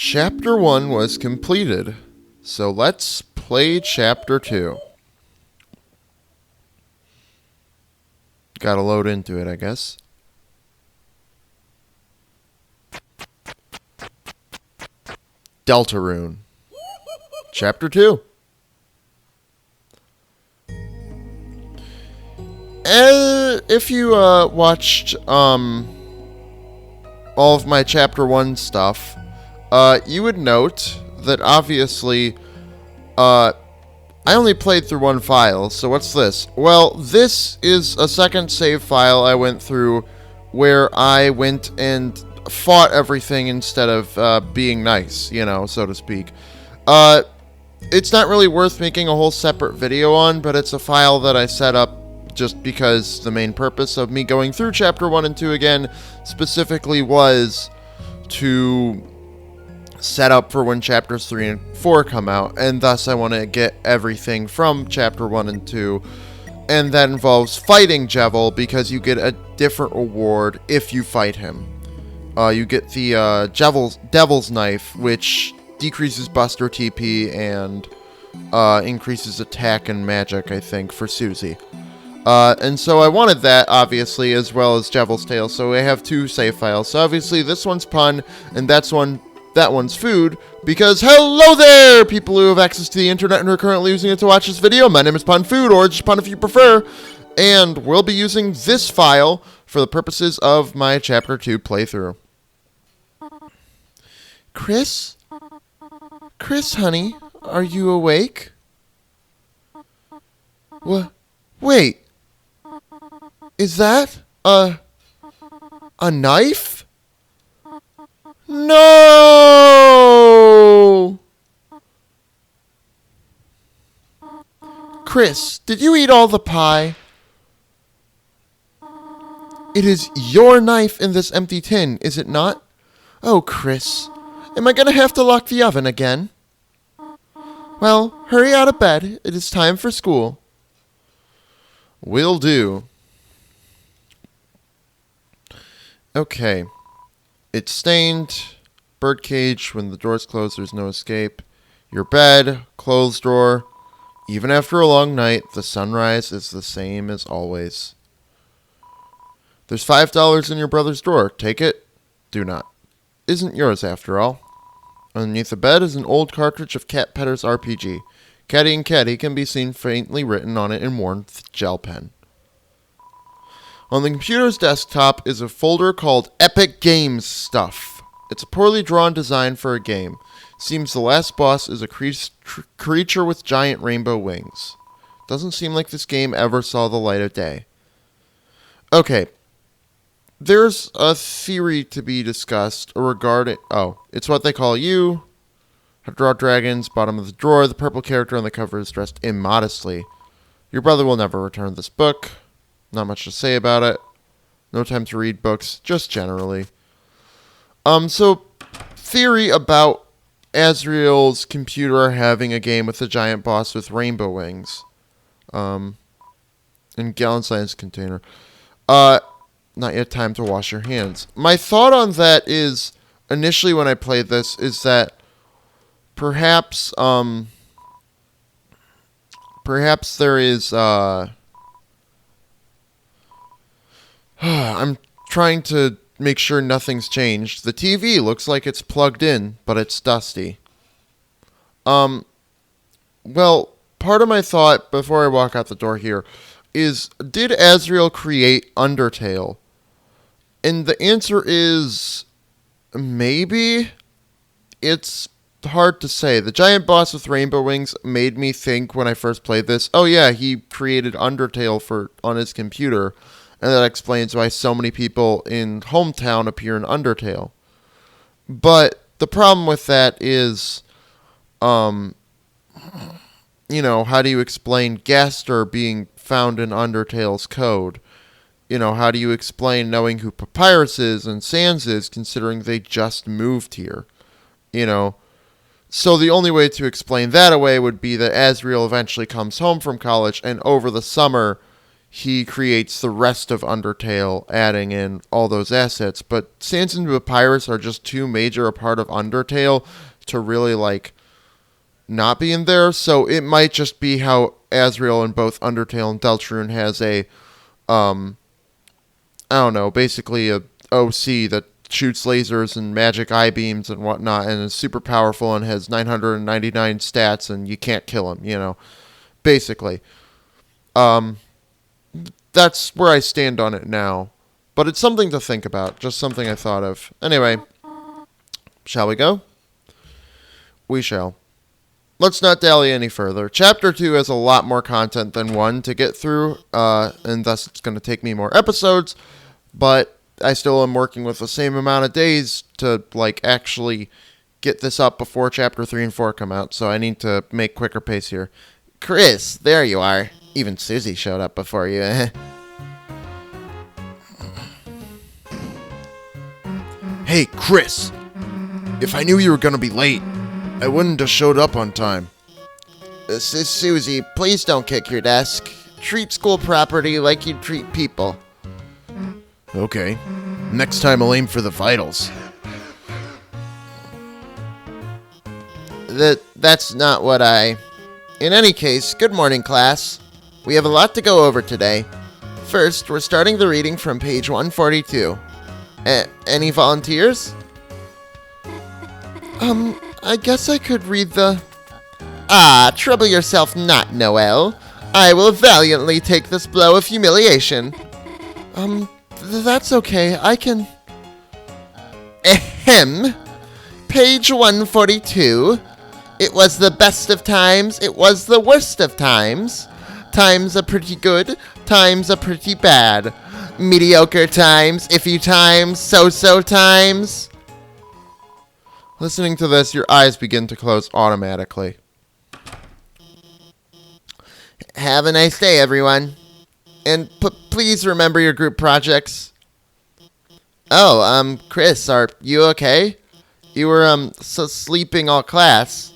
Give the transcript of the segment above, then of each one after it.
Chapter 1 was completed, so let's play Chapter 2. Gotta load into it, I guess. Deltarune. Chapter 2. If you watched all of my Chapter 1 stuff, you would note that obviously I only played through one file, so what's this? Well, this is a second save file I went through where I went and fought everything instead of being nice, so to speak. It's not really worth making a whole separate video on, but it's a file that I set up just because the main purpose of me going through Chapter 1 and 2 again specifically was to set up for when Chapters 3 and 4 come out, and thus I want to get everything from Chapter 1 and 2, and that involves fighting Jevil, because you get a different reward if you fight him. You get the Devil's Knife, which decreases Buster TP and increases attack and magic, I think, for Susie. And so I wanted that, obviously, as well as Jevil's Tail, so I have two save files. So obviously this one's Pun, and that one's Food, because hello there, people who have access to the internet and are currently using it to watch this video. My name is Pun Food, or just Pun if you prefer, and we'll be using this file for the purposes of my Chapter 2 playthrough. Chris? Chris, honey, are you awake? What? Wait. Is that a knife? No! Chris, did you eat all the pie? It is your knife in this empty tin, is it not? Oh, Chris, am I gonna have to lock the oven again? Well, hurry out of bed. It is time for school. Will do. Okay. It's stained. Birdcage. When the door's closed, there's no escape. Your bed. Clothes drawer. Even after a long night, the sunrise is the same as always. There's $5 in your brother's drawer. Take it. Do not. Isn't yours, after all. Underneath the bed is an old cartridge of Cat Petter's RPG. Catty and Catty can be seen faintly written on it in worn gel pen. On the computer's desktop is a folder called Epic Games Stuff. It's a poorly drawn design for a game. Seems the last boss is a creature with giant rainbow wings. Doesn't seem like this game ever saw the light of day. Okay. There's a theory to be discussed regarding... Oh, it's what they call you. How to draw dragons, bottom of the drawer. The purple character on the cover is dressed immodestly. Your brother will never return this book. Not much to say about it. No time to read books, just generally. So, theory about Azrael's computer having a game with a giant boss with rainbow wings. In gallon science container. Not yet time to wash your hands. My thought on that is, initially when I played this, is that perhaps there is, I'm trying to make sure nothing's changed. The TV looks like it's plugged in, but it's dusty. Well, part of my thought before I walk out the door here is, did Azrael create Undertale? And the answer is maybe. It's hard to say. The giant boss with rainbow wings made me think when I first played this, oh yeah, he created Undertale on his computer, and that explains why so many people in Hometown appear in Undertale. But the problem with that is, how do you explain Gaster being found in Undertale's code? How do you explain knowing who Papyrus is and Sans is, considering they just moved here? So the only way to explain that away would be that Azrael eventually comes home from college, and over the summer, he creates the rest of Undertale, adding in all those assets. But Sans and Papyrus are just too major a part of Undertale to really, like, not be in there. So it might just be how Asriel in both Undertale and Deltarune has a, I don't know, basically a OC that shoots lasers and magic eye beams and whatnot, and is super powerful and has 999 stats, and you can't kill him, you know, basically. That's where I stand on it now. But it's something to think about, just something I thought of. Anyway, shall we go? We shall. Let's not dally any further. Chapter 2 has a lot more content than 1 to get through, and thus it's going to take me more episodes, but I still am working with the same amount of days to, like, actually get this up before Chapter 3 and 4 come out, so I need to make quicker pace here. Chris, there you are. Even Susie showed up before you. Hey, Chris. If I knew you were going to be late, I wouldn't have showed up on time. This is Susie. Please don't kick your desk. Treat school property like you treat people. Okay. Next time I'll aim for the vitals. That's not what I... In any case, good morning, class. We have a lot to go over today. First, we're starting the reading from page 142. Any volunteers? I guess I could read the... Trouble yourself not, Noelle. I will valiantly take this blow of humiliation. That's okay. I can... Ahem. Page 142. It was the best of times. It was the worst of times. Times are pretty good. Times are pretty bad. Mediocre times. Iffy times. So-so times. Listening to this, your eyes begin to close automatically. Have a nice day, everyone. And please remember your group projects. Oh, Chris, are you okay? You were, sleeping all class.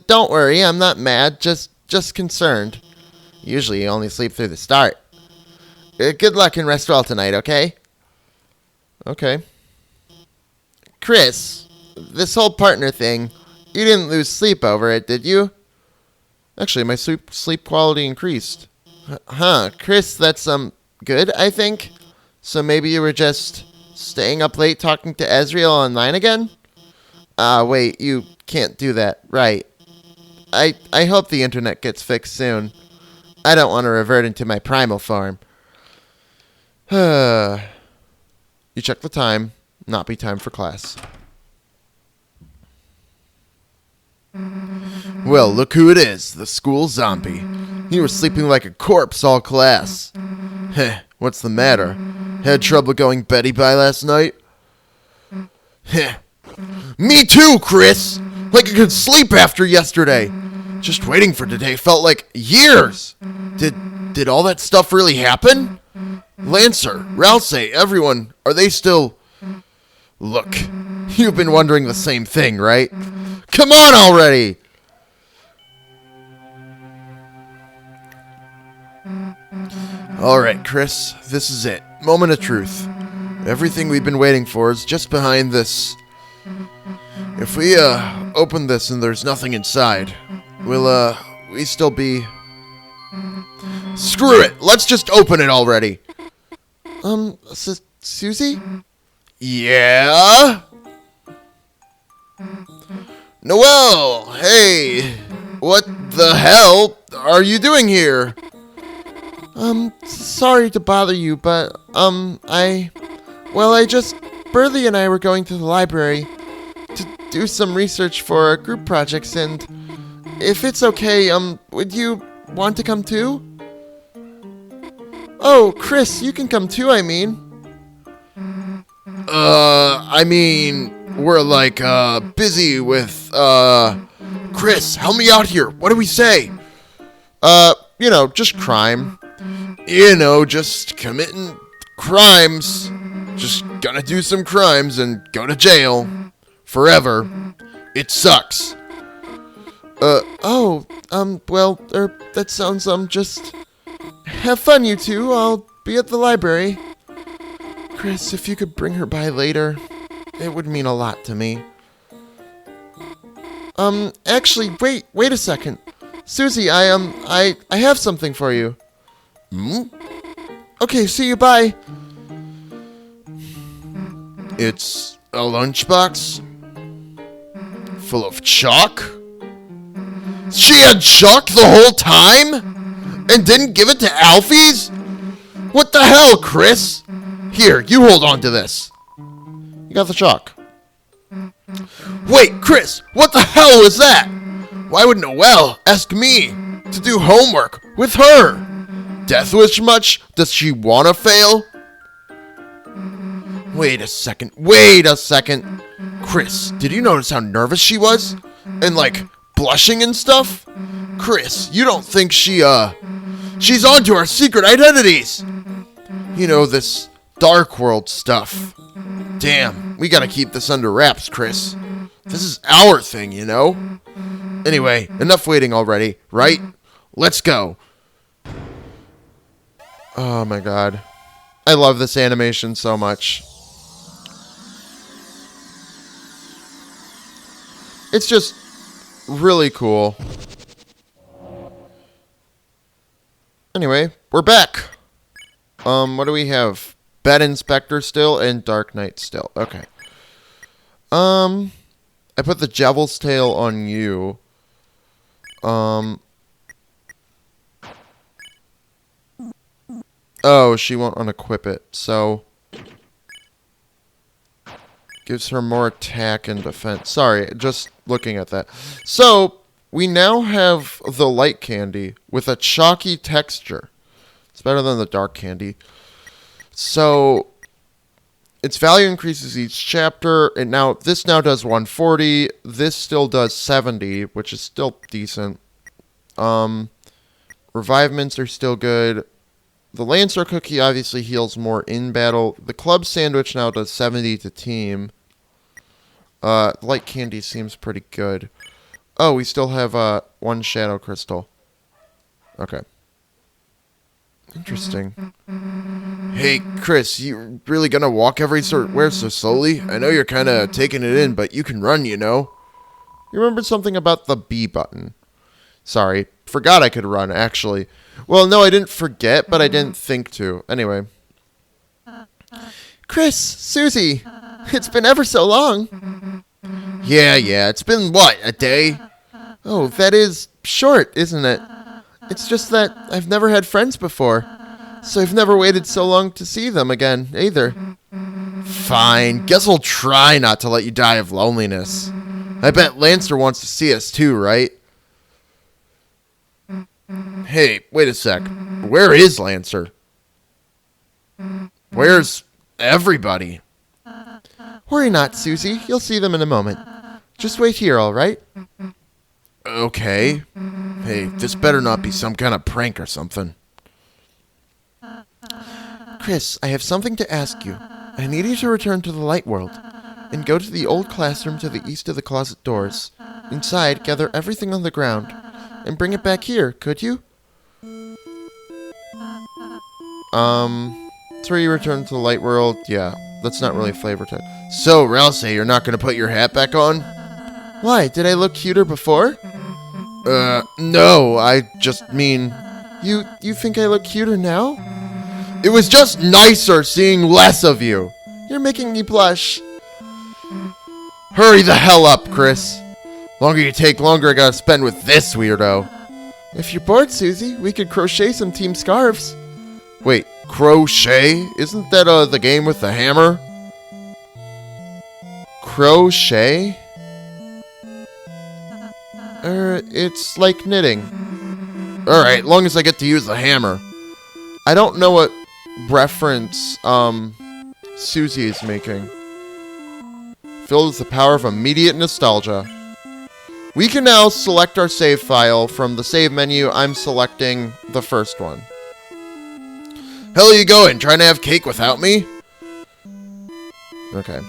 Don't worry, I'm not mad, just concerned. Usually you only sleep through the start. Good luck and rest well tonight, okay? Okay. Chris, this whole partner thing, you didn't lose sleep over it, did you? Actually, my sleep quality increased. Huh, Chris, that's, good, I think? So maybe you were just staying up late talking to Asriel online again? Wait, you can't do that, right. I hope the internet gets fixed soon. I don't want to revert into my primal form. You check the time. Not be time for class. Well, look who it is. The school zombie. You were sleeping like a corpse all class. Heh, what's the matter? Had trouble going Betty by last night? Heh. Me too, Chris! Like I could sleep after yesterday. Just waiting for today felt like years. Did all that stuff really happen? Lancer, Ralsei, everyone, are they still... Look, you've been wondering the same thing, right? Come on already! Alright, Chris, this is it. Moment of truth. Everything we've been waiting for is just behind this. If we, open this and there's nothing inside, will, we still be... Screw it! Let's just open it already! Susie? Yeah? Noelle! Hey! What the hell are you doing here? Sorry to bother you, but, Burley and I were going to the library to do some research for our group projects, and if it's okay, would you want to come too? Oh, Chris, you can come too, I mean. We're like, busy with, Chris, help me out here. What do we say? Just crime. Just committing crimes. Just gonna do some crimes and go to jail. Forever. It sucks. That sounds, Have fun, you two. I'll be at the library. Chris, if you could bring her by later, it would mean a lot to me. Actually, wait a second. Susie, I have something for you. Okay, see you, bye. It's a lunchbox full of chalk? She had chalk the whole time? And didn't give it to Alfie's? What the hell, Chris? Here, you hold on to this. You got the chalk. Wait, Chris, what the hell was that? Why would Noelle ask me to do homework with her? Death wish much? Does she want to fail? Wait a second. Chris, did you notice how nervous she was? And like, blushing and stuff? Chris, you don't think she's onto our secret identities? You know, this dark world stuff. Damn, we gotta keep this under wraps, Chris. This is our thing, you know? Anyway, enough waiting already, right? Let's go. Oh my god. I love this animation so much. It's just really cool. Anyway, we're back. What do we have? Bed Inspector still and Dark Knight still. Okay. I put the Devil's Tail on you. Oh, she won't unequip it, so gives her more attack and defense. Sorry, just looking at that. So, we now have the light candy with a chalky texture. It's better than the dark candy. So, its value increases each chapter, and this now does 140. This still does 70, which is still decent. Revivements are still good. The Lancer cookie obviously heals more in battle. The club sandwich now does 70 to team. Light candy seems pretty good. Oh, we still have one shadow crystal. Okay. Interesting. Hey, Chris, you really gonna walk everywhere so slowly? I know you're kind of taking it in, but you can run, you know? You remembered something about the B button. Sorry, forgot I could run, actually. Well, no, I didn't forget, but I didn't think to. Anyway. Chris, Susie, it's been ever so long. Yeah, it's been, what, a day? Oh, that is short, isn't it? It's just that I've never had friends before, so I've never waited so long to see them again, either. Fine, guess I'll try not to let you die of loneliness. I bet Lancer wants to see us too, right? Hey, wait a sec. Where is Lancer? Where's everybody? Worry not, Susie. You'll see them in a moment. Just wait here, all right? Okay. Hey, this better not be some kind of prank or something. Chris, I have something to ask you. I need you to return to the light world and go to the old classroom to the east of the closet doors. Inside, gather everything on the ground and bring it back here, could you? So you return to the light world? Yeah, that's not really flavor text. So, Ralsei, you're not going to put your hat back on? Why, did I look cuter before? No, I just mean... You think I look cuter now? It was just nicer seeing less of you. You're making me blush. Hurry the hell up, Chris. Longer you take, longer I gotta spend with this weirdo. If you're bored, Susie, we could crochet some team scarves. Wait, crochet? Isn't that the game with the hammer? Crochet? It's like knitting. Alright, long as I get to use the hammer. I don't know what reference, Susie is making. Filled with the power of immediate nostalgia. We can now select our save file from the save menu. I'm selecting the first one. Hell are you going? Trying to have cake without me? Okay.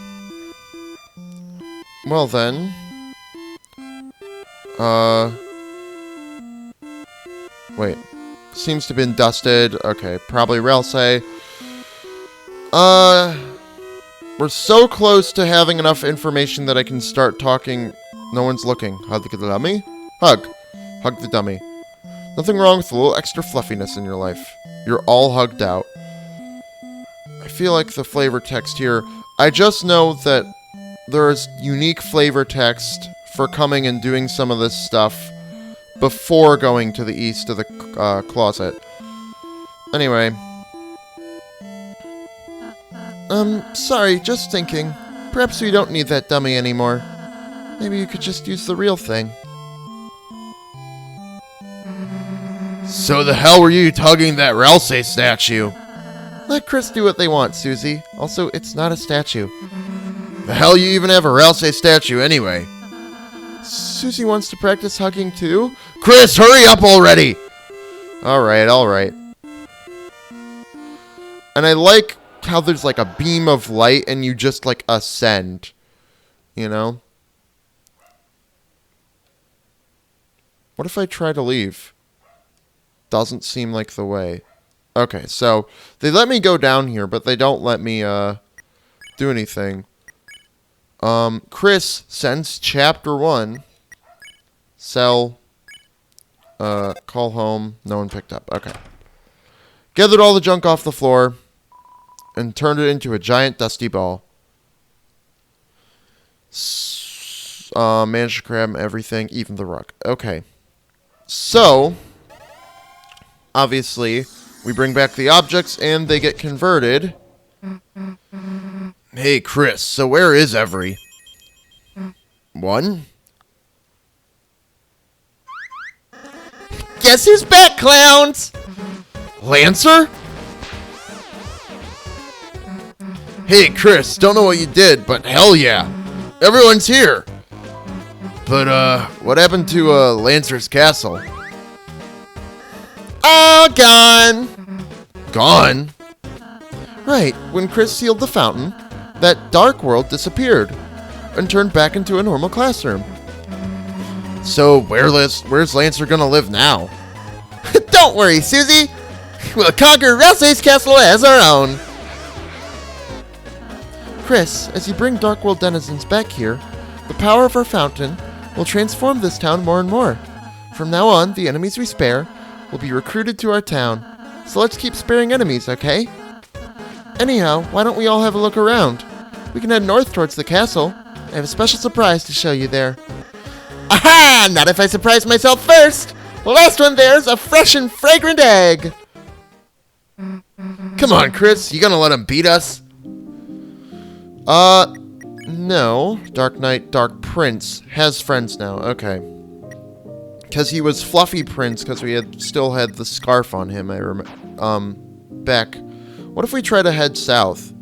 Well then. Wait. seems to have been dusted. Okay, probably Ralsei. We're so close to having enough information that I can start talking. No one's looking. Hug the dummy? Hug. Hug the dummy. Nothing wrong with a little extra fluffiness in your life. You're all hugged out. I feel like the flavor text here... I just know that there is unique flavor text for coming and doing some of this stuff before going to the east of the closet. Anyway. Sorry, just thinking. Perhaps we don't need that dummy anymore. Maybe you could just use the real thing. So the hell were you tugging that Ralsei statue? Let Chris do what they want, Susie. Also, it's not a statue. The hell you even have a Ralsei statue anyway? Susie wants to practice hugging too? Chris, hurry up already! Alright, alright. And I like how there's like a beam of light and you just like ascend. You know? What if I try to leave? Doesn't seem like the way. Okay, so they let me go down here, but they don't let me do anything. Chris sends chapter 1. Sell. Call home. No one picked up. Okay. Gathered all the junk off the floor and turned it into a giant dusty ball. Managed to grab everything, even the rug. Okay. So, obviously, we bring back the objects and they get converted. Hey, Chris, so where is Every? One? Guess who's back, clowns? Lancer? Hey, Chris, don't know what you did, but hell yeah. Everyone's here. But, what happened to, Lancer's castle? Oh, gone. Gone? Right, when Chris sealed the fountain, that dark world disappeared and turned back into a normal classroom. So, where's Lancer gonna live now? Don't worry, Susie. We'll conquer Ralsei's castle as our own. Chris, as you bring Dark World denizens back here, the power of our fountain will transform this town more and more. From now on, the enemies we spare will be recruited to our town. So let's keep sparing enemies, okay? Anyhow, why don't we all have a look around? We can head north towards the castle. I have a special surprise to show you there. Aha! Not if I surprise myself first! The last one there's a fresh and fragrant egg! Come on, Chris. You gonna let him beat us? No. Dark Knight, Dark Prince has friends now. Okay. Because he was Fluffy Prince, because we still had the scarf on him, I remember. Back. What if we try to head south?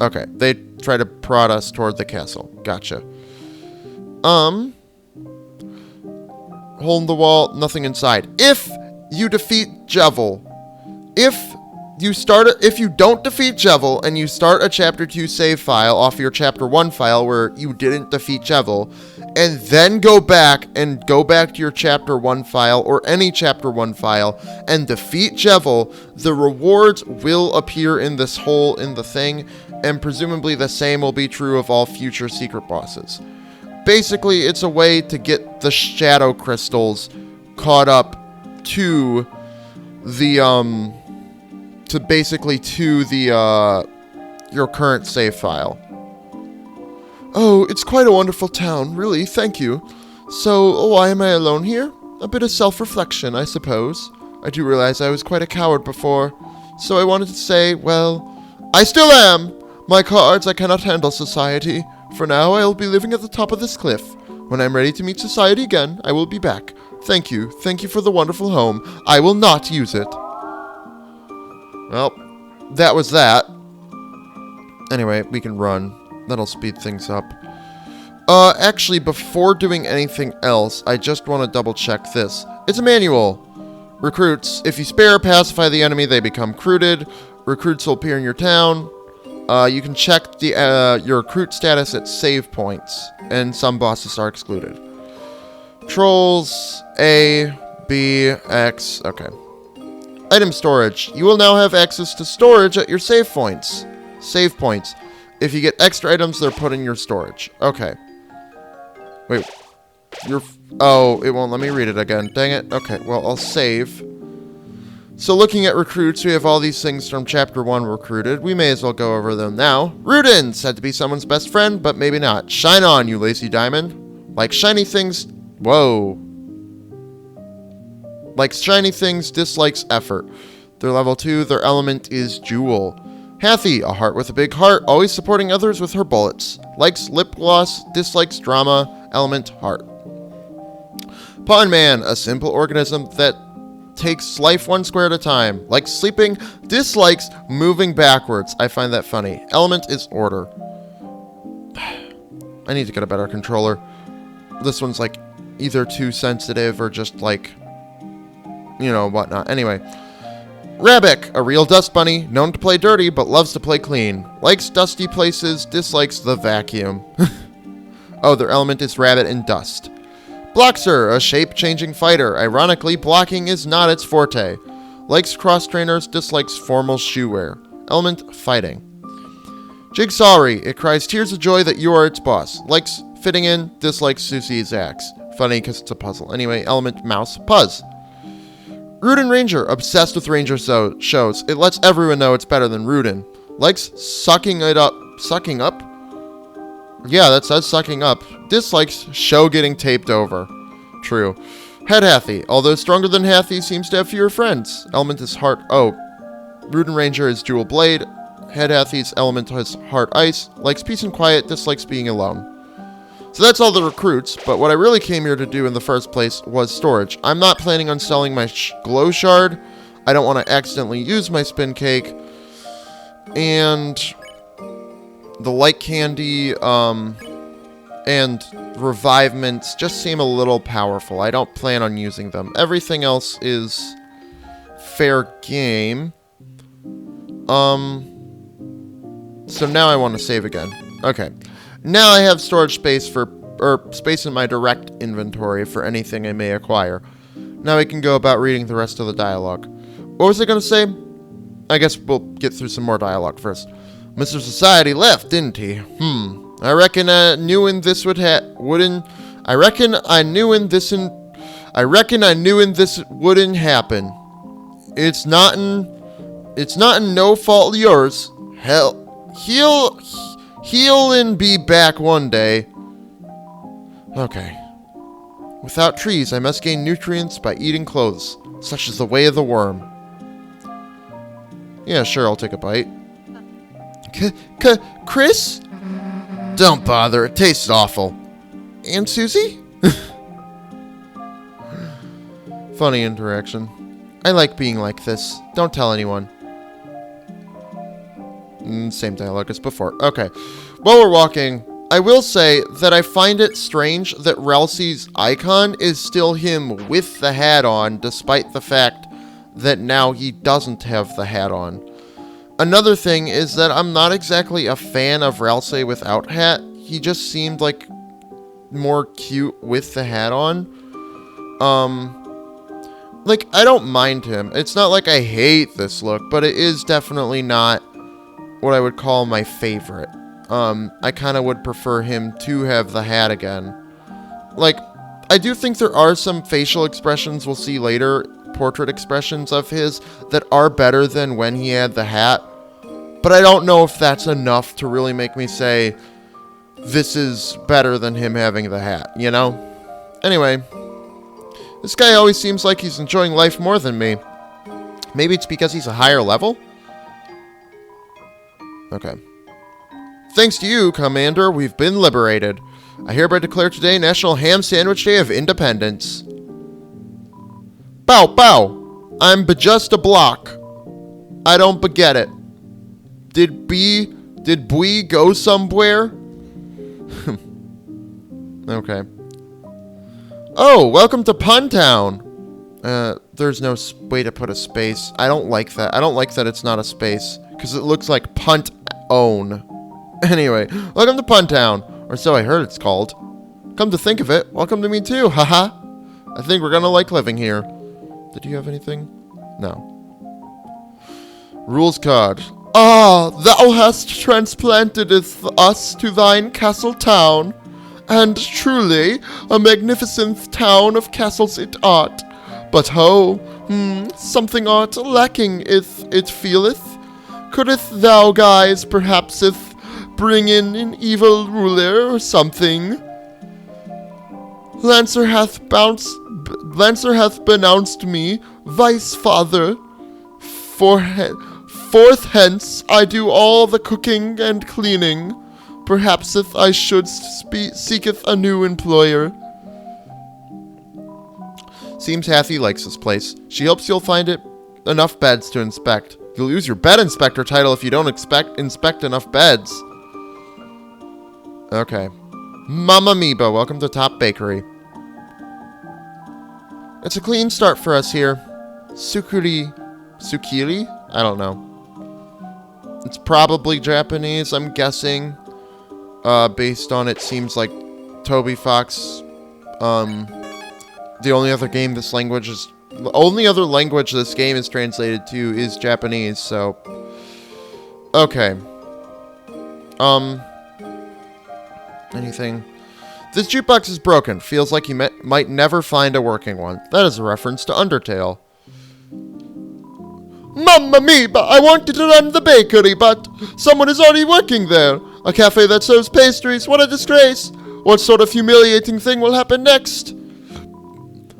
Okay, they try to prod us toward the castle. Gotcha. Hole in the wall, nothing inside. If you defeat Jevil, if you don't defeat Jevil and you start a Chapter 2 save file off your Chapter 1 file where you didn't defeat Jevil, and then go back to your Chapter 1 file or any Chapter 1 file and defeat Jevil, the rewards will appear in this hole in the thing, and presumably the same will be true of all future secret bosses. Basically, it's a way to get the shadow crystals caught up to the, your current save file. Oh, it's quite a wonderful town, really, thank you. So, why am I alone here? A bit of self-reflection, I suppose. I do realize I was quite a coward before, so I wanted to say, well, I still am! My cards, I cannot handle society. For now, I will be living at the top of this cliff. When I'm ready to meet society again, I will be back. Thank you for the wonderful home. I will not use it. Well, that was that. Anyway, we can run. That'll speed things up. Actually, before doing anything else, I just want to double check this. It's a manual. Recruits, if you spare or pacify the enemy, they become recruited. Recruits will appear in your town. You can check your recruit status at save points, and some bosses are excluded. Trolls, A, B, X, okay. Item storage. You will now have access to storage at your save points. Save points. If you get extra items, they're put in your storage. Okay. Wait. Oh, it won't let me read it again. Dang it. Okay, well, I'll save. So looking at recruits, we have all these things from Chapter 1 recruited. We may as well go over them now. Rudin, said to be someone's best friend, but maybe not. Shine on, you lazy diamond. Like shiny things... Whoa. Like shiny things, dislikes effort. They're level 2, their element is jewel. Hathy, a heart with a big heart, always supporting others with her bullets. Likes lip gloss, dislikes drama, element heart. Pawn Man, a simple organism that takes life one square at a time. Likes sleeping, dislikes moving backwards. I find that funny. Element is order. I need to get a better controller. This one's like either too sensitive or just like, you know, whatnot. Anyway. Rabbik, a real dust bunny, known to play dirty but loves to play clean. Likes dusty places, dislikes the vacuum. Oh, their element is rabbit and dust. Bloxer, a shape-changing fighter. Ironically, blocking is not its forte. Likes cross-trainers, dislikes formal shoe wear. Element, fighting. Jigsawry, it cries tears of joy that you are its boss. Likes fitting in, dislikes Susie's axe. Funny because it's a puzzle. Anyway, element, mouse, puzz. Rudin Ranger, obsessed with Ranger shows. It lets everyone know it's better than Rudin. Likes sucking up. Yeah, that says sucking up. Dislikes show getting taped over. True. Head Hathy. Although stronger than Hathy, seems to have fewer friends. Element is heart. Oh. Rudin Ranger is Jewel Blade. Head Hathy's element is heart ice. Likes peace and quiet. Dislikes being alone. So that's all the recruits, but what I really came here to do in the first place was storage. I'm not planning on selling my glow shard. I don't want to accidentally use my spin cake. And the light candy and revivements just seem a little powerful. I don't plan on using them. Everything else is fair game. So now I want to save again. Okay. Now I have storage space space in my direct inventory for anything I may acquire. Now I can go about reading the rest of the dialogue. What was I going to say? I guess we'll get through some more dialogue first. Mr. Society left, didn't he? I reckon I knew when this wouldn't happen. It's not in no fault of yours. Hell, he'll and be back one day. Okay. Without trees, I must gain nutrients by eating clothes. Such is the way of the worm. Yeah, sure, I'll take a bite. Chris? Don't bother, it tastes awful. And Susie? Funny interaction. I like being like this. Don't tell anyone. Same dialogue as before. Okay. While we're walking, I will say that I find it strange that Ralsei's icon is still him with the hat on, despite the fact that now he doesn't have the hat on. Another thing is that I'm not exactly a fan of Ralsei without hat. He just seemed like more cute with the hat on. Like, I don't mind him. It's not like I hate this look, but it is definitely not what I would call my favorite. I kind of would prefer him to have the hat again. Like, I do think there are some facial expressions we'll see later, portrait expressions of his, that are better than when he had the hat. But I don't know if that's enough to really make me say, this is better than him having the hat, you know? Anyway, this guy always seems like he's enjoying life more than me. Maybe it's because he's a higher level? Okay. Thanks to you, Commander, we've been liberated. I hereby declare today National Ham Sandwich Day of Independence. Bow, bow. I'm just a block. I don't beget it. Did Bui go somewhere? Okay. Oh, welcome to Puntown. There's no way to put a space. I don't like that. I don't like that it's not a space, because it looks like punt own. Anyway, welcome to Puntown, or so I heard it's called. Come to think of it, welcome to me too, haha. I think we're gonna like living here. Did you have anything? No. Rules card. Ah, thou hast transplanted us to thine castle town, and truly a magnificent town of castles it art. But ho, something art lacking it feeleth. Couldst thou guys perhaps bring in an evil ruler or something? Lancer hath benounced me vice father. Forth hence I do all the cooking and cleaning. Perhaps if I should seeketh a new employer. Seems Hathy likes this place. She hopes you'll find it enough beds to inspect. You'll lose your bed inspector title if you don't inspect enough beds. Okay. Mama Miba, welcome to Top Bakery. It's a clean start for us here. Tsukiri? I don't know. It's probably Japanese, I'm guessing. Based on it seems like Toby Fox. The only other language this game is translated to is Japanese, so. Okay. Anything? This jukebox is broken. Feels like you might never find a working one. That is a reference to Undertale. Mamma mia! I wanted to run the bakery, but someone is already working there. A cafe that serves pastries. What a disgrace! What sort of humiliating thing will happen next?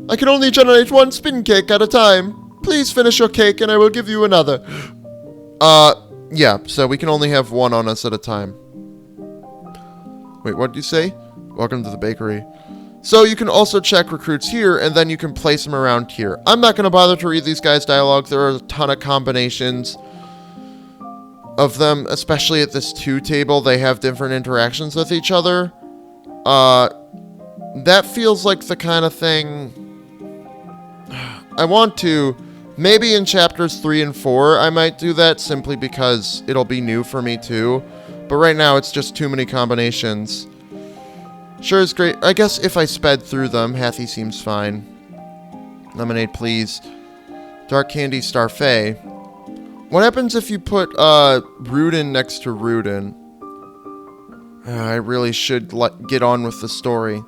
I can only generate one spin cake at a time. Please finish your cake and I will give you another. Yeah, so we can only have one on us at a time. Wait, what did you say? Welcome to the bakery. So you can also check recruits here, and then you can place them around here. I'm not going to bother to read these guys' dialogue. There are a ton of combinations of them, especially at this 2 table. They have different interactions with each other. That feels like the kind of thing I want to. Maybe in chapters 3 and 4, I might do that simply because it'll be new for me too. But right now, it's just too many combinations. Sure is great. I guess if I sped through them, Hathy seems fine. Lemonade, please. Dark Candy Starfait. What happens if you put Rudin next to Rudin? I really should get on with the story.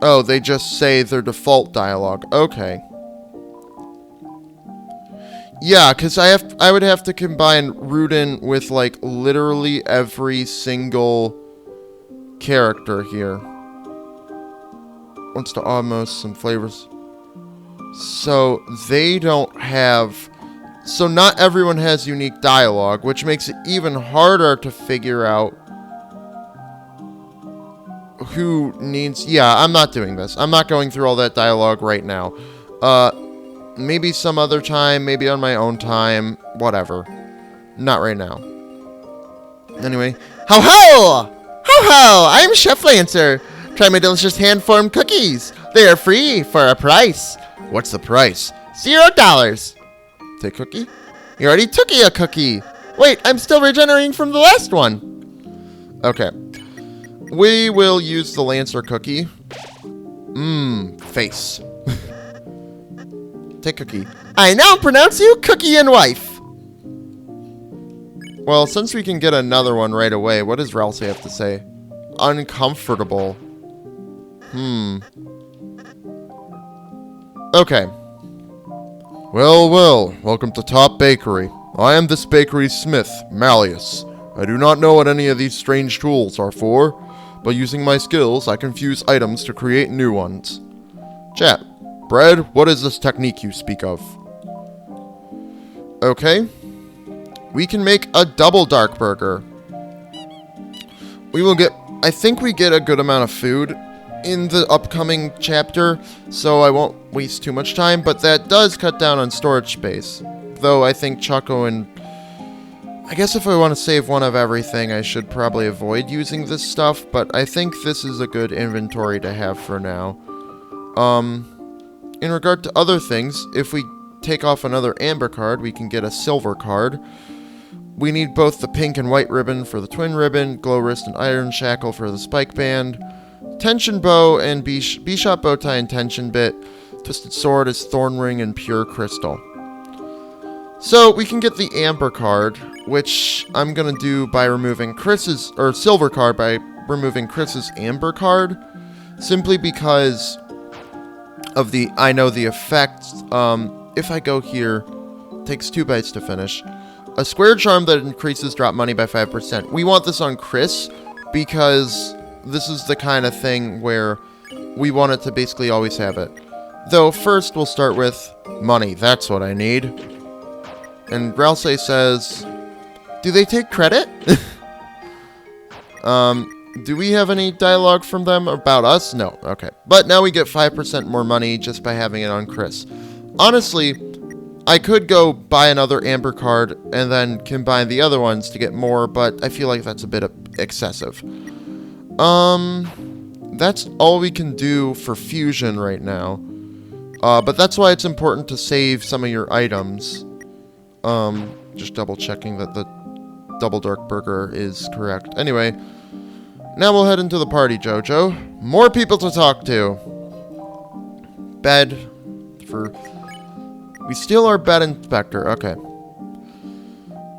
Oh, they just say their default dialogue. Okay. Yeah, because I would have to combine Rudin with, like, literally every single character here. Wants to almost some flavors. So, they don't have... So, not everyone has unique dialogue, which makes it even harder to figure out who needs... Yeah, I'm not doing this. I'm not going through all that dialogue right now. Maybe some other time, maybe on my own time, whatever. Not right now. Anyway. Ho-ho! Ho-ho! I'm Chef Lancer. Try my delicious hand-formed cookies. They are free for a price. What's the price? $0. Take cookie? You already took a cookie. Wait, I'm still regenerating from the last one. Okay. We will use the Lancer cookie. Face. Take cookie. I now pronounce you Cookie and Wife. Well, since we can get another one right away, what does Ralsei have to say? Uncomfortable. Okay. Well, welcome to Top Bakery. I am this bakery's smith, Malleus. I do not know what any of these strange tools are for, but using my skills, I can fuse items to create new ones. Chat. Bread, what is this technique you speak of? Okay. We can make a double dark burger. We will get... I think we get a good amount of food in the upcoming chapter, so I won't waste too much time, but that does cut down on storage space. Though I think Choco and... I guess if I want to save one of everything, I should probably avoid using this stuff, but I think this is a good inventory to have for now. In regard to other things, if we take off another amber card, we can get a silver card. We need both the pink and white ribbon for the twin ribbon, glow wrist and iron shackle for the spike band, tension bow and B-shot bow tie and tension bit, twisted sword is thorn ring and pure crystal. So we can get the Amber card, which I'm going to do by removing Chris's, or Silver card by removing Chris's Amber card, simply because of the, I know the effect. If I go here, takes 2 bites to finish. A square charm that increases drop money by 5%. We want this on Chris because this is the kind of thing where we want it to basically always have it. Though first we'll start with money. That's what I need. And Ralsei says, do they take credit? Do we have any dialogue from them about us? No. Okay. But now we get 5% more money just by having it on Chris. Honestly, I could go buy another Amber card and then combine the other ones to get more, but I feel like that's a bit excessive. That's all we can do for fusion right now. But that's why it's important to save some of your items. Just double checking that the double dark burger is correct. Anyway, now we'll head into the party, Jojo. More people to talk to. Bed for... We steal our bed inspector. Okay.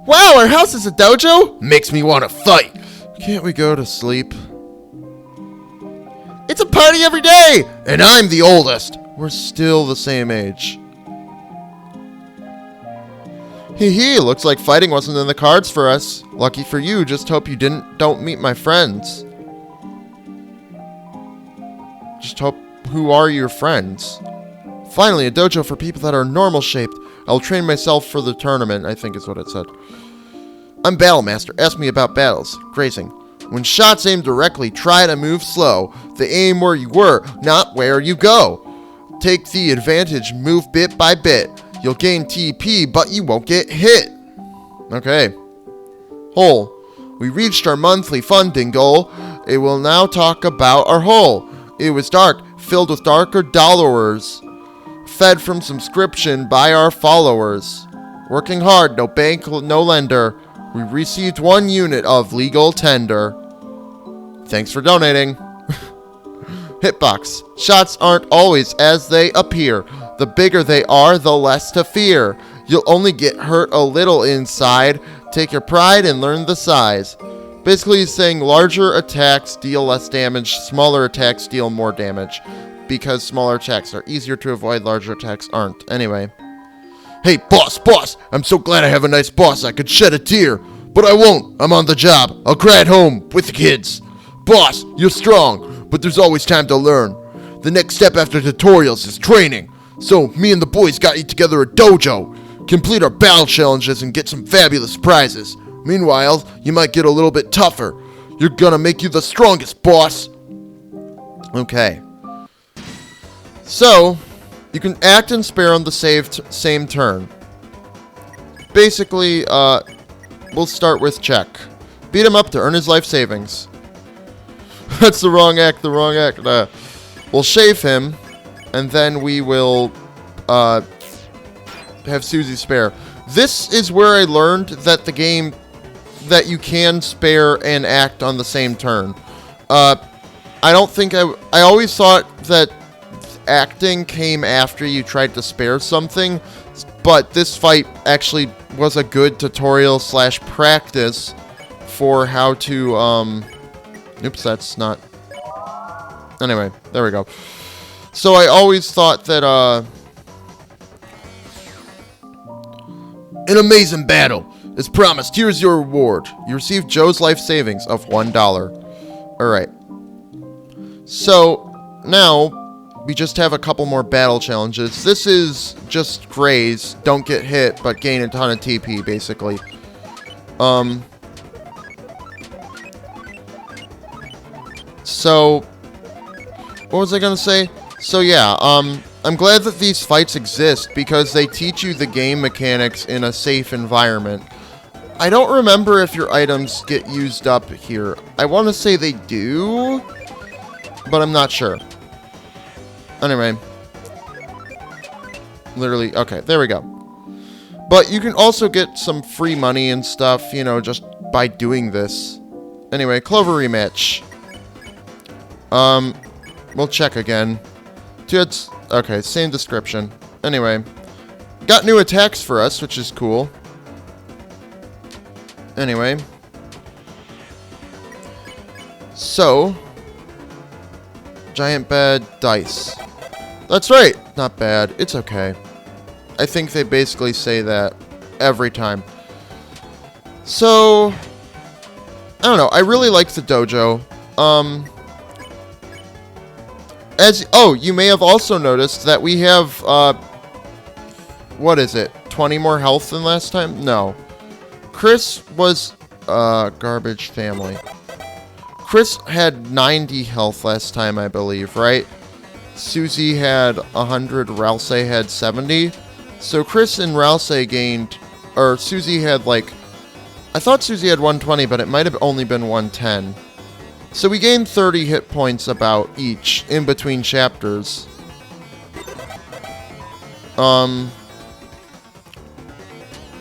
Wow, our house is a dojo? Makes me want to fight. Can't we go to sleep? It's a party every day! And I'm the oldest. We're still the same age. Hee hee, looks like fighting wasn't in the cards for us. Lucky for you, just hope you don't meet my friends. Just hope, who are your friends? Finally, a dojo for people that are normal shaped. I'll train myself for the tournament, I think is what it said. I'm Battle Master. Ask me about battles. Grazing. When shots aim directly, try to move slow. They aim where you were, not where you go. Take the advantage, move bit by bit. You'll gain TP, but you won't get hit. Okay. Hole. We reached our monthly funding goal. It will now talk about our hole. It was dark, filled with darker dollars. Fed from subscription by our followers. Working hard, no bank, no lender. We received 1 unit of legal tender. Thanks for donating. Hitbox. Shots aren't always as they appear. The bigger they are, the less to fear. You'll only get hurt a little inside. Take your pride and learn the size. Basically, he's saying larger attacks deal less damage, smaller attacks deal more damage. Because smaller attacks are easier to avoid, larger attacks aren't. Anyway. Hey, boss, I'm so glad I have a nice boss I could shed a tear. But I won't, I'm on the job. I'll cry at home with the kids. Boss, you're strong, but there's always time to learn. The next step after tutorials is training. So, me and the boys got you together a dojo. Complete our battle challenges and get some fabulous prizes. Meanwhile, you might get a little bit tougher. You're gonna make you the strongest, boss. Okay. So, you can act and spare on the same turn. Basically, we'll start with check. Beat him up to earn his life savings. That's the wrong act. We'll shave him, and then we will have Susie spare. This is where I learned that the game, that you can spare and act on the same turn. I don't think I always thought that acting came after you tried to spare something, but this fight actually was a good tutorial / practice for how to, oops, that's not, anyway, there we go. So I always thought that, an amazing battle. As promised, here's your reward. You received Joe's life savings of $1. Alright. So, now, we just have a couple more battle challenges. This is just graze, don't get hit, but gain a ton of TP, basically. So, what was I gonna say? So yeah, I'm glad that these fights exist because they teach you the game mechanics in a safe environment. I don't remember if your items get used up here. I want to say they do, but I'm not sure. Anyway. Literally, okay, there we go. But you can also get some free money and stuff, you know, just by doing this. Anyway, Clover rematch. We'll check again. Okay, same description. Anyway. got new attacks for us, which is cool. Anyway. So, giant bed, dice. That's right. Not bad. It's okay. I think they basically say that every time. So, I don't know. I really like the dojo. You may have also noticed that we have, what is it? 20 more health than last time? No. Chris was, garbage family. Chris had 90 health last time, I believe, right? Susie had 100, Rouse had 70. So Chris and Rouse gained, or Susie had like, I thought Susie had 120, but it might have only been 110. So we gained 30 hit points about each in between chapters.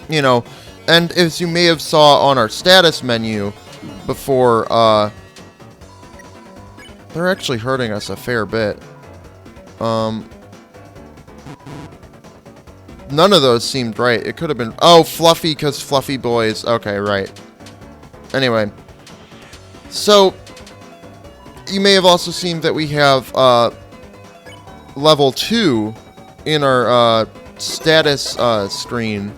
You know, and as you may have saw on our status menu before, they're actually hurting us a fair bit. None of those seemed right. It could have been... Oh, Fluffy, because Fluffy boys. Okay, right. Anyway. So, you may have also seen that we have level 2 in our status screen.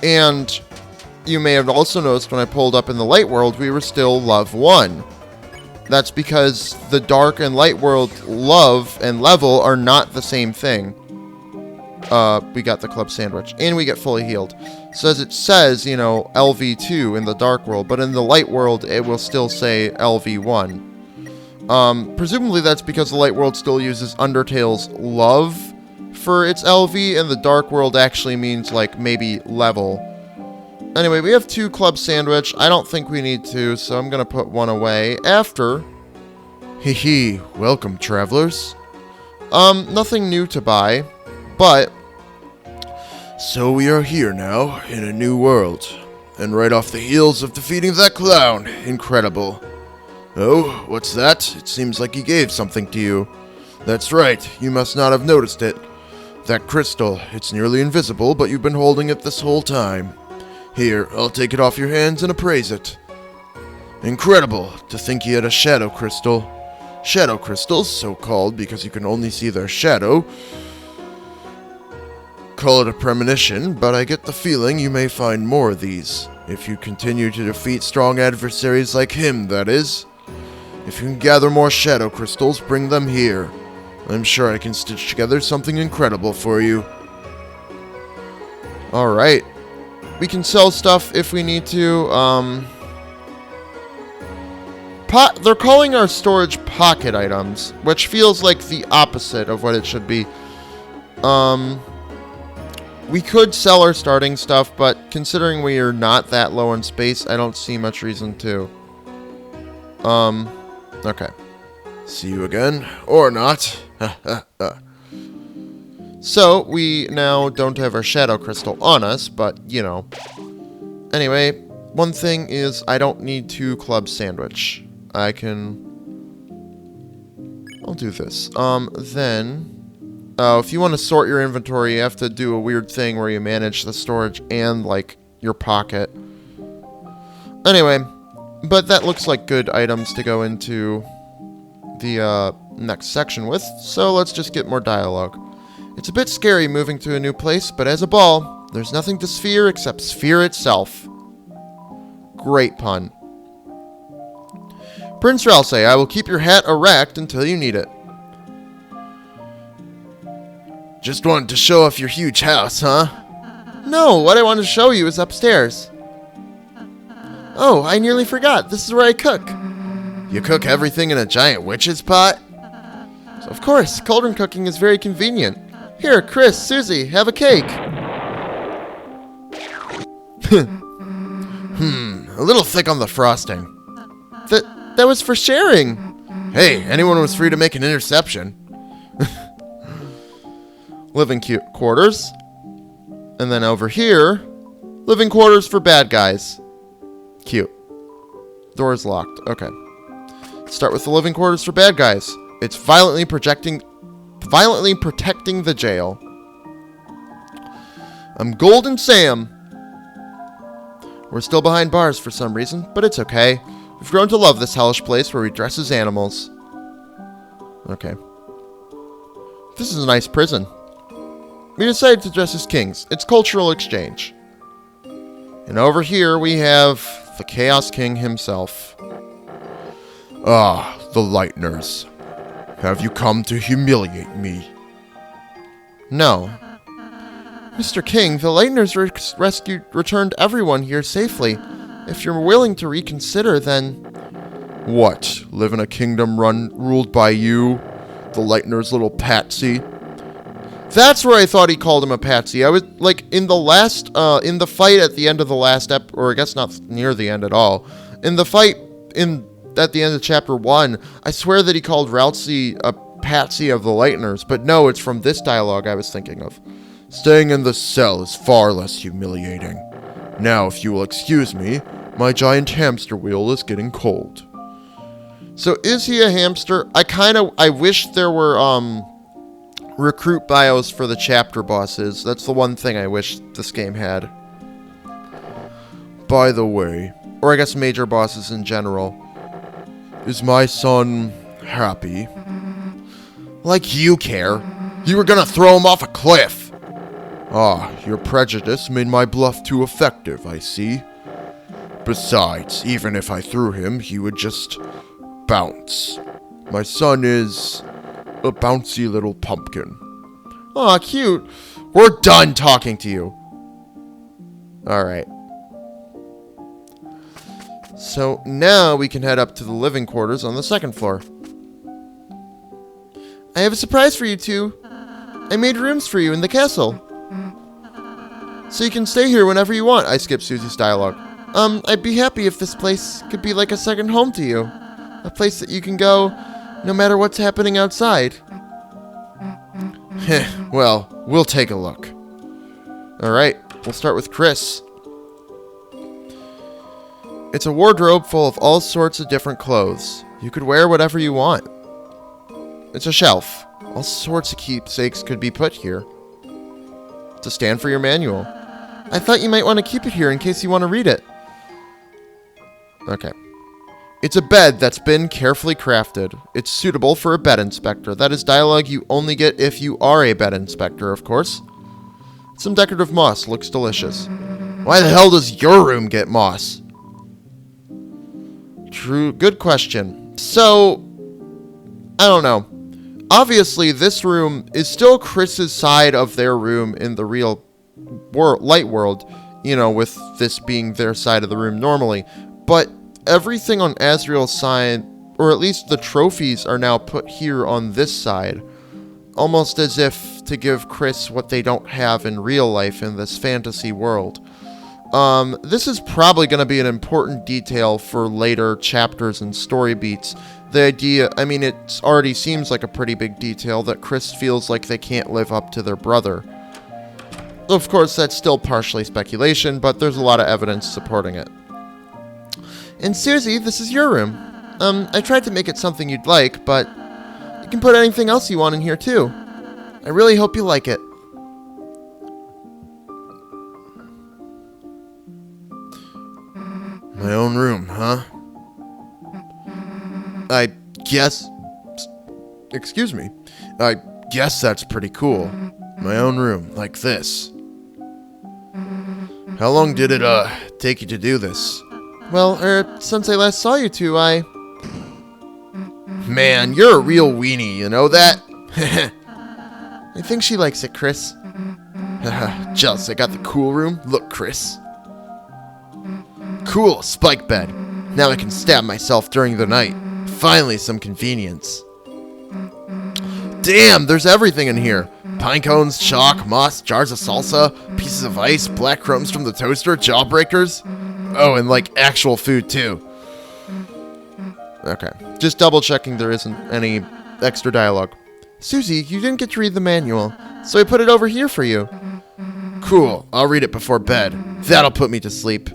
And you may have also noticed when I pulled up in the light world, we were still love 1. That's because the dark and light world love and level are not the same thing. We got the club sandwich. And we get fully healed. So as it says, you know, LV2 in the dark world. But in the light world, it will still say LV1. Presumably that's because the light world still uses Undertale's love for its LV. And the dark world actually means, like, maybe level. Anyway, we have 2 club sandwich. I don't think we need to, so I'm gonna put one away after. Hee, welcome, travelers. Nothing new to buy, but... So we are here now, in a new world. And right off the heels of defeating that clown. Incredible. Oh, what's that? It seems like he gave something to you. That's right, you must not have noticed it. That crystal, it's nearly invisible, but you've been holding it this whole time. Here, I'll take it off your hands and appraise it. Incredible, to think he had a shadow crystal. Shadow crystals, so called because you can only see their shadow. Call it a premonition, but I get the feeling you may find more of these. If you continue to defeat strong adversaries like him, that is. If you can gather more shadow crystals, bring them here. I'm sure I can stitch together something incredible for you. Alright. We can sell stuff if we need to. They're calling our storage pocket items, which feels like the opposite of what it should be. We could sell our starting stuff, but considering we are not that low in space, I don't see much reason to. Okay. See you again, or not. So, we now don't have our shadow crystal on us, but, you know. Anyway, one thing is I don't need 2 club sandwich. I'll do this. Then, if you want to sort your inventory, you have to do a weird thing where you manage the storage and, like, your pocket. Anyway, but that looks like good items to go into the, next section with, so let's just get more dialogue. It's a bit scary moving to a new place, but as a ball, there's nothing to sphere except sphere itself. Great pun. Prince Ralse, I will keep your hat erect until you need it. Just wanted to show off your huge house, huh? No, what I wanted to show you is upstairs. Oh, I nearly forgot. This is where I cook. You cook everything in a giant witch's pot? Of course, cauldron cooking is very convenient. Here, Chris, Susie, have a cake. A little thick on the frosting. That was for sharing. Hey, anyone was free to make an interception. Living quarters. And then over here, living quarters for bad guys. Cute. Door's locked. Okay. Start with the living quarters for bad guys. It's violently projecting violently protecting the jail. I'm Golden Sam. We're still behind bars for some reason, but it's okay. We've grown to love this hellish place where we dress as animals. Okay. This is a nice prison. We decided to dress as kings. It's cultural exchange. And over here we have the Chaos King himself. Ah, the Lightners. Have you come to humiliate me? No. Mr. King, the Lightners returned everyone here safely. If you're willing to reconsider, then... What? Live in a kingdom ruled by you? The Lightner's little patsy? That's where I thought he called him a patsy. I was, like, in the fight at the end of the last or I guess not near the end at all. In the fight at the end of chapter 1, I swear that he called Rousey a patsy of the Lightners, but no, it's from this dialogue I was thinking of. Staying in the cell is far less humiliating. Now, if you will excuse me, my giant hamster wheel is getting cold. So is he a hamster? I wish there were, recruit bios for the chapter bosses. That's the one thing I wish this game had. By the way, or I guess major bosses in general. Is my son happy? Like you care. You were gonna throw him off a cliff. Ah, your prejudice made my bluff too effective, I see. Besides, even if I threw him, he would just bounce. My son is a bouncy little pumpkin. Aw, cute. We're done talking to you. Alright. So now we can head up to the living quarters on the second floor. I have a surprise for you two. I made rooms for you in the castle. So you can stay here whenever you want. I skipped Susie's dialogue. I'd be happy if this place could be like a second home to you. A place that you can go no matter what's happening outside. Well, we'll take a look. Alright, we'll start with Chris. It's a wardrobe full of all sorts of different clothes. You could wear whatever you want. It's a shelf. All sorts of keepsakes could be put here. It's a stand for your manual. I thought you might want to keep it here in case you want to read it. Okay. It's a bed that's been carefully crafted. It's suitable for a bed inspector. That is dialogue you only get if you are a bed inspector, of course. Some decorative moss. Looks delicious. Why the hell does your room get moss? True. Good question. So, I don't know. Obviously, this room is still Chris's side of their room in the real light world, you know, with this being their side of the room normally. But everything on Asriel's side, or at least the trophies, are now put here on this side. Almost as if to give Chris what they don't have in real life in this fantasy world. This is probably going to be an important detail for later chapters and story beats. The idea, I mean, it already seems like a pretty big detail that Chris feels like they can't live up to their brother. Of course, that's still partially speculation, but there's a lot of evidence supporting it. And Susie, this is your room. I tried to make it something you'd like, but you can put anything else you want in here too. I really hope you like it. My own room, huh? I guess... Excuse me. I guess that's pretty cool. My own room, like this. How long did it, take you to do this? Well, since I last saw you two, Man, you're a real weenie, you know that? I think she likes it, Chris. Jealous I got the cool room? Look, Chris. Cool, spike bed. Now I can stab myself during the night. Finally, some convenience. Damn, there's everything in here. Pine cones, chalk, moss, jars of salsa, pieces of ice, black crumbs from the toaster, jawbreakers. Oh, and like actual food too. Okay, just double checking there isn't any extra dialogue. Susie, you didn't get to read the manual, so I put it over here for you. Cool, I'll read it before bed. That'll put me to sleep.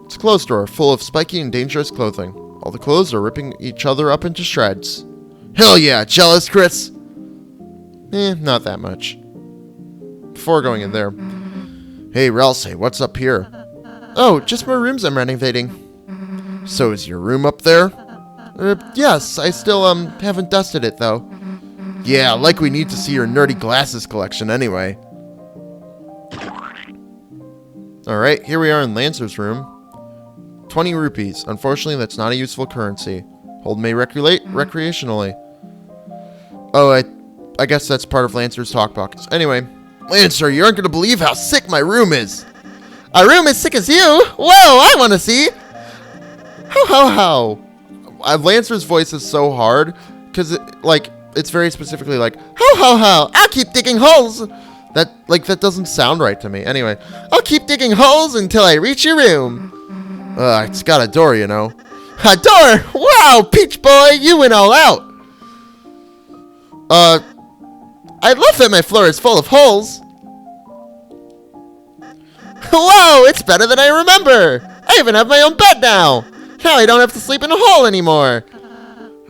It's a clothes drawer full of spiky and dangerous clothing. All the clothes are ripping each other up into shreds. Hell yeah, jealous, Chris? Not that much. Before going in there. Hey, Ralsei, what's up here? Oh, just more rooms I'm renovating. So is your room up there? Yes, I still, haven't dusted it, though. Yeah, like we need to see your nerdy glasses collection anyway. Alright, here we are in Lancer's room. 20 rupees. Unfortunately, that's not a useful currency. Hold may recreationally. Oh, I guess that's part of Lancer's talk box. Anyway, Lancer, you aren't going to believe how sick my room is. A room as sick as you? Whoa, I want to see. How. Lancer's voice is so hard because it's very specifically like how. I'll keep digging holes. That doesn't sound right to me. Anyway, I'll keep digging holes until I reach your room. It's got a door, you know. A door? Wow, Peach Boy, you went all out. I love that my floor is full of holes. Whoa, it's better than I remember. I even have my own bed now. Now I don't have to sleep in a hole anymore.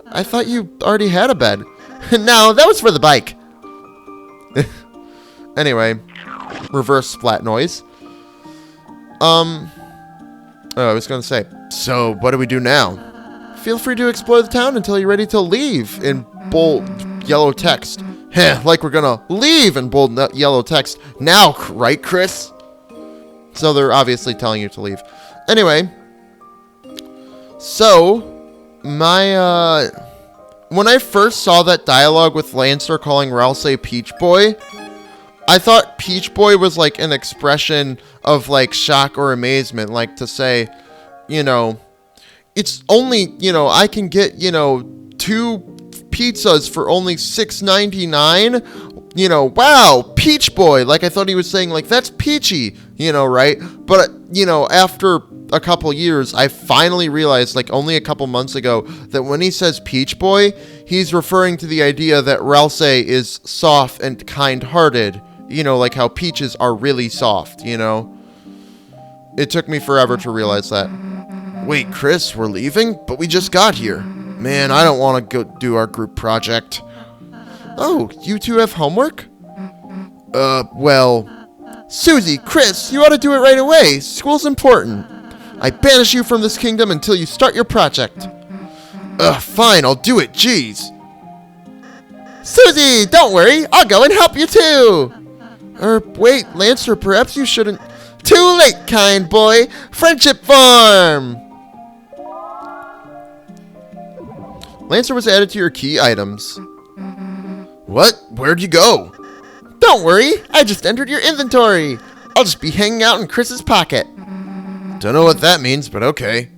I thought you already had a bed. No, that was for the bike. Anyway, reverse splat noise. Oh, I was going to say, so what do we do now? Feel free to explore the town until you're ready to leave in bold yellow text. Heh, like we're going to leave in bold yellow text now, right, Chris? So they're obviously telling you to leave. Anyway, so when I first saw that dialogue with Lancer calling Ralsei Peach Boy, I thought Peach Boy was like an expression of like shock or amazement, like to say, you know, it's only, you know, I can get, you know, 2 pizzas for only $6.99. You know, wow, Peach Boy. Like I thought he was saying like that's peachy, you know, right? But you know, after a couple years, I finally realized, like only a couple months ago, that when he says Peach Boy, he's referring to the idea that Ralsei is soft and kind-hearted. You know, like how peaches are really soft, you know? It took me forever to realize that. Wait, Chris, we're leaving? But we just got here. Man, I don't want to go do our group project. Oh, you two have homework? Well... Susie, Chris, you ought to do it right away. School's important. I banish you from this kingdom until you start your project. Fine, I'll do it, jeez. Susie, don't worry, I'll go and help you too. Wait, Lancer, perhaps you shouldn't... Too late, kind boy. Friendship form. Lancer was added to your key items. What? Where'd you go? Don't worry, I just entered your inventory. I'll just be hanging out in Chris's pocket. Don't know what that means, but okay.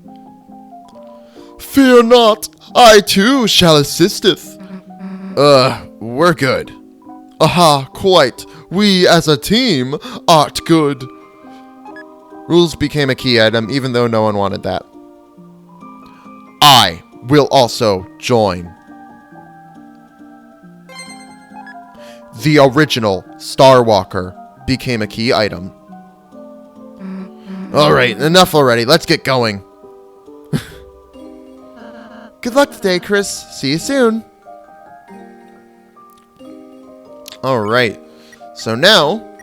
Fear not, I too shall assisteth. We're good. Aha, quite. We as a team art good. Rules became a key item, even though no one wanted that. I will also join. The original Star Walker became a key item. Alright, enough already. Let's get going. Good luck today, Chris. See you soon. Alright. So now,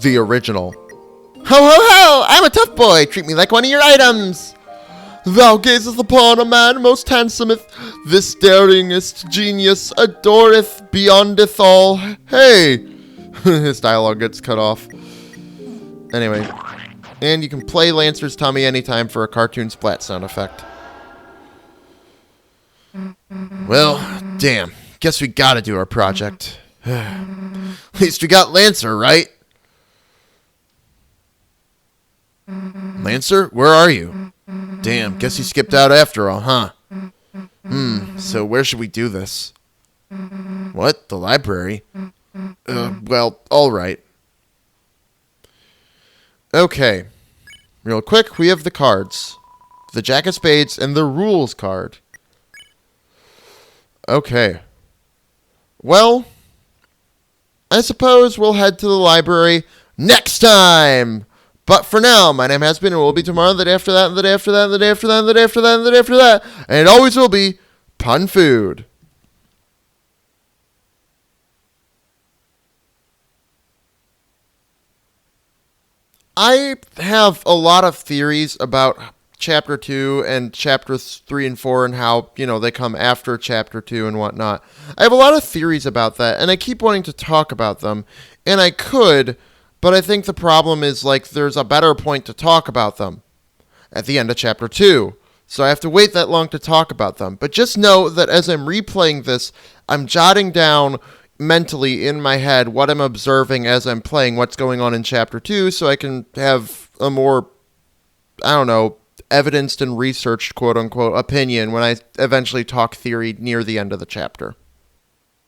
the original. Ho ho ho! I'm a tough boy. Treat me like one of your items. Thou gazest upon a man most handsometh. This daringest genius adoreth beyondeth all. Hey! His dialogue gets cut off. Anyway. And you can play Lancer's tummy anytime for a cartoon splat sound effect. Well, damn. Guess we gotta do our project. At least we got Lancer, right? Lancer, where are you? Damn, guess you skipped out after all, huh? So where should we do this? What? The library? Well, alright. Okay. Real quick, we have the cards. The Jack of Spades and the Rules card. Okay. Well, I suppose we'll head to the library next time! But for now, my name has been and will be tomorrow, the day after that, and the day after that, and the day after that, and the day after that, and the day after that, and it always will be Pun Food. I have a lot of theories about chapter 2 and chapters 3 and 4 and how, they come after chapter 2 and whatnot. I have a lot of theories about that, and I keep wanting to talk about them, and I could, but I think the problem is, there's a better point to talk about them at the end of chapter 2. So I have to wait that long to talk about them. But just know that as I'm replaying this, I'm jotting down mentally in my head what I'm observing as I'm playing what's going on in chapter 2 so I can have a more, evidenced and researched quote unquote opinion when I eventually talk theory near the end of the chapter.